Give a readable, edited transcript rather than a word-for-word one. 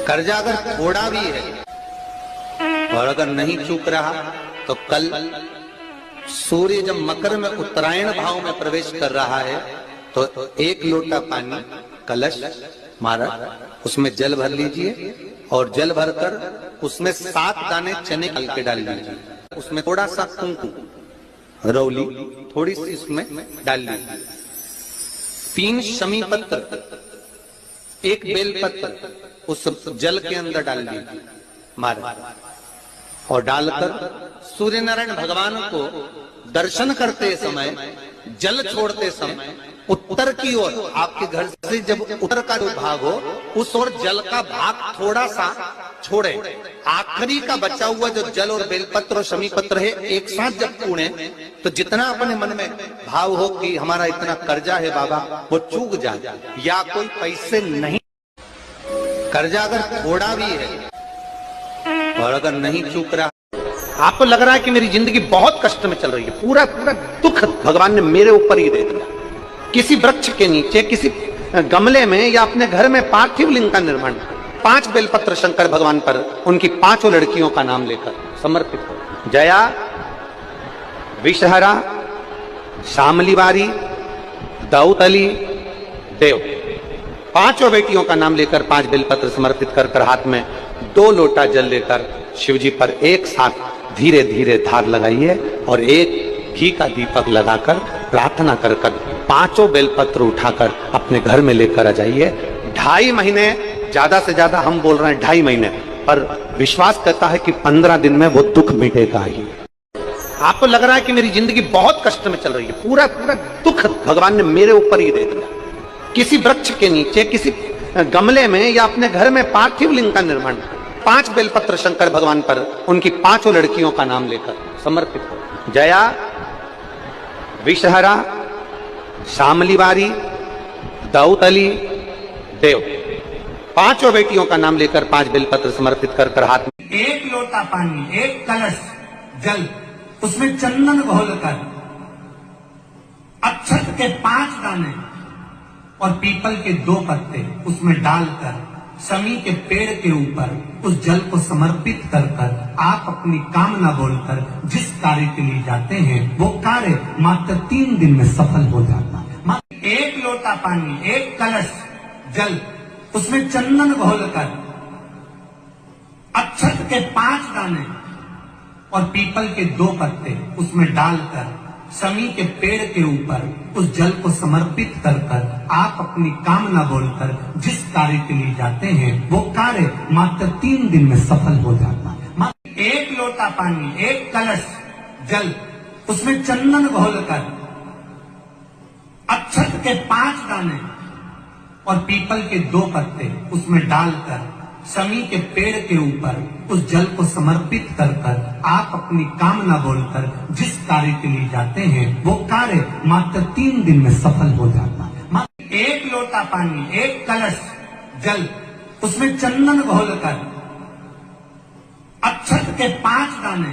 कर्जा अगर थोड़ा भी है और अगर नहीं चूक रहा तो कल सूर्य जब मकर में उत्तरायण भाव में प्रवेश कर रहा है तो 1 लोटा पानी कलश मारा उसमें जल भर लीजिए और जल भरकर उसमें 7 दाने चने डाल के डाल लीजिए। उसमें थोड़ा सा कुंकुम रौली थोड़ी सी उसमें डाल लीजिए। 3 शमी पत्र 1 बेल पत्र उस जल के अंदर डाल लीजिए मारा और डालकर सूर्य नारायण भगवान को दर्शन करते समय जल छोड़ते समय उत्तर की ओर आपके घर से जब उत्तर का जो भाग हो उस ओर जल का भाग थोड़ा सा छोड़े। आखिरी का बचा हुआ जो जल और बेलपत्र और शमी पत्र है एक साथ जब पूणे तो जितना अपने मन में भाव हो कि हमारा इतना कर्जा है बाबा वो चूक जाए या कोई पैसे नहीं कर्जा अगर थोड़ा भी है और अगर नहीं चूक रहा आपको लग रहा है कि मेरी जिंदगी बहुत कष्ट में चल रही है पूरा दुख भगवान ने मेरे ऊपर ही दे दिया। किसी वृक्ष के नीचे किसी गमले में या अपने घर में पार्थिव लिंग का निर्माण 5 बेलपत्र शंकर भगवान पर उनकी 5 लड़कियों का नाम लेकर समर्पित हो। जया विषहरा शामलीवारी दाऊदली देव 5 बेटियों का नाम लेकर 5 बेलपत्र समर्पित कर हाथ में 2 लोटा जल लेकर शिव जी पर एक साथ धीरे धीरे धार लगाइए और एक घी का दीपक लगाकर प्रार्थना कर 5 बेलपत्र उठाकर अपने घर में लेकर आ जाइए। 2.5 महीने ज्यादा से ज्यादा हम बोल रहे हैं 2.5 महीने पर विश्वास करता है कि 15 दिन में वो दुख मिटेगा ही। आपको लग रहा है कि मेरी जिंदगी बहुत कष्ट में चल रही है पूरा दुख भगवान ने मेरे ऊपर ही दे दिया। किसी वृक्ष के नीचे किसी गमले में या अपने घर में पार्थिव लिंग का निर्माण 5 बेलपत्र शंकर भगवान पर उनकी 5 लड़कियों का नाम लेकर समर्पित हो। जया विषहरा शामलीवारी दाऊदली देव 5 बेटियों का नाम लेकर 5 बेलपत्र समर्पित कर हाथ में 1 लोटा पानी 1 कलश जल उसमें चंदन घोलकर अक्षत के 5 दाने और पीपल के 2 पत्ते उसमें डालकर शमी के पेड़ के ऊपर उस जल को समर्पित कर आप अपनी कामना बोलकर जिस कार्य के लिए जाते हैं वो कार्य मात्र 3 दिन में सफल हो जाता है। 1 लोटा पानी 1 कलश जल उसमें चंदन घोलकर अक्षत के 5 दाने और पीपल के 2 पत्ते उसमें डालकर शमी के पेड़ के ऊपर उस जल को समर्पित कर आप अपनी कामना बोलकर जिस कार्य के लिए जाते हैं वो कार्य मात्र 3 दिन में सफल हो जाता है। 1 लोटा पानी 1 कलश जल उसमें चंदन घोलकर अक्षत के 5 दाने और पीपल के 2 पत्ते उसमें डालकर शमी के पेड़ के ऊपर उस जल को समर्पित कर आप अपनी कामना बोलकर जिस कार्य के लिए जाते हैं वो कार्य मात्र 3 दिन में सफल हो जाता है। 1 लोटा पानी 1 कलश जल उसमें चंदन घोलकर अक्षत के 5 दाने